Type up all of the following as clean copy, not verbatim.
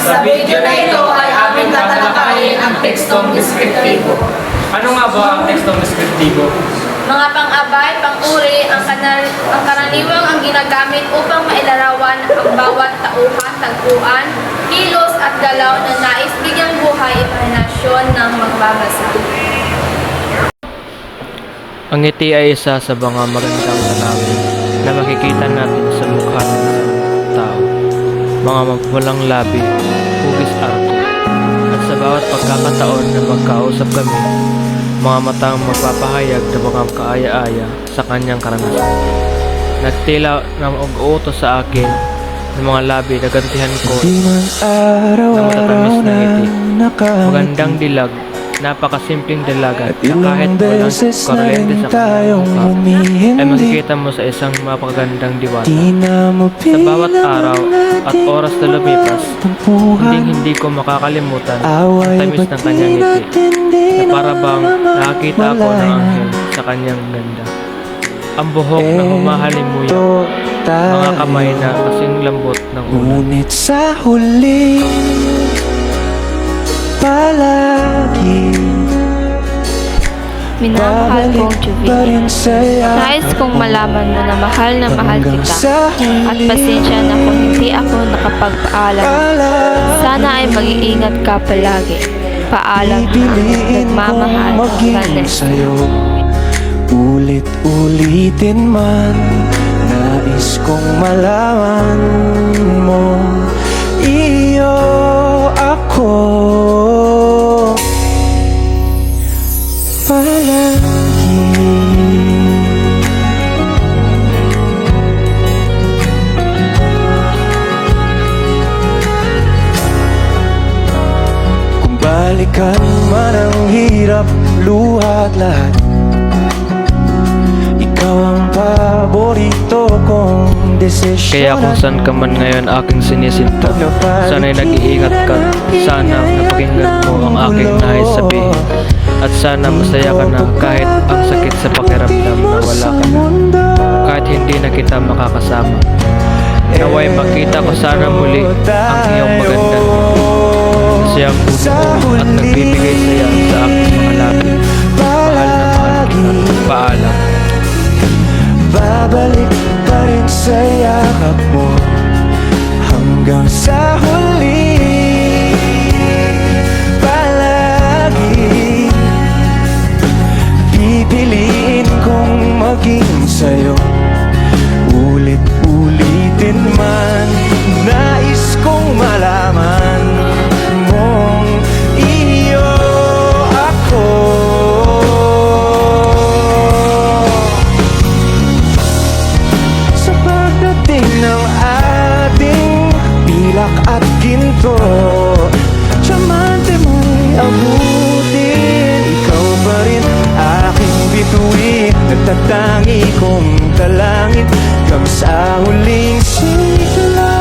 Sa video na ito ay aming tatalakayin ang tekstong deskriptibo. Ano nga ba ang tekstong deskriptibo? Mga pang-abay, pang-uri, ang karaniwang ang ginagamit upang mailarawan ang bawat tauhan, tagpuan, kilos at galaw na nais bigyang buhay imahinasyon ng magbabasa. Ang ngiti ay isa sa mga magandang tanawin na makikita natin sa mukha ng isang tao. Mga mapulang labi, hugis arko, at sa bawat pagkakataon na magkausap kami, mga matang magpapahayag ng mga kaaya-aya sa kanyang karanasan. Nagtila ng uutos sa akin ng mga labi na gantihan ko na matatamis na ngiti. Magandang dilag, napakasimpleng dalaga na kahit walang korente sa kanyang mukha ay makikita mo sa isang mapagandang diwata. Sa bawat araw at oras na lumipas, hindi ko makakalimutan ang tamis ng kanyang ngiti na para bang nakakita ako ng anghel sa kanyang ganda. Ang buhok na humahalimuyak, mga kamay na kasing lambot ng ulan. Ngunit sa huli palagi Minamahal kong Juvie, nais kong malaman mo na mahal kita at pasensya na kung hindi ako nakapagpaalam. Sana ay mag-iingat ka palagi. Paalam, nagmamahal, Vanessa. Ulit-ulitin man, nais kong malaman mo, iyo ako palagi. Kung balikan man ang hirap, luha at lahat, ikaw ang paborito kong desisyon. Kaya kung saan ka man ngayon aking sinisinta, sana'y nag-iingat ka. Sana napakinggan mo ang aking nais sabihin. At sana masaya ka na kahit ang sakit sa pakiramdam na wala ka na. Kahit hindi na kita makakasama. Naway makita ko sana muli ang iyong magandang siyang puso at nagbibigay saya sa aking mga labi. Mahal na mahal kita. Paalam. Babalik pa rin sa yakap mo hanggang sa huli. Palagi pipiliin kong maging sa'yo. Ulit-ulitin man, nais kong malaman mong iyo ako. Sa pagdating ng ating pilak at ginto, tiyamante mo'y abutin. Ikaw pa rin aking bituin, nagtatangi kong talangin hanggang sa huling sigla.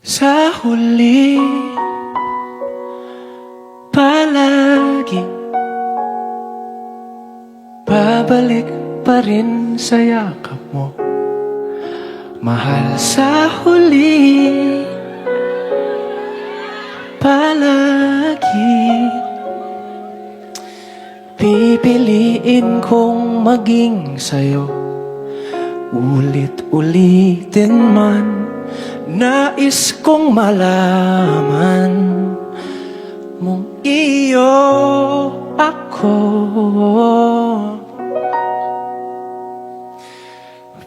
Sa huli palagi babalik pa rin sa yakap mo. Mahal sa huli palagi pipiliin kong maging sa'yo. Ulit-ulitin man, nais kong malaman mong iyo ako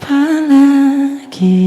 palagi.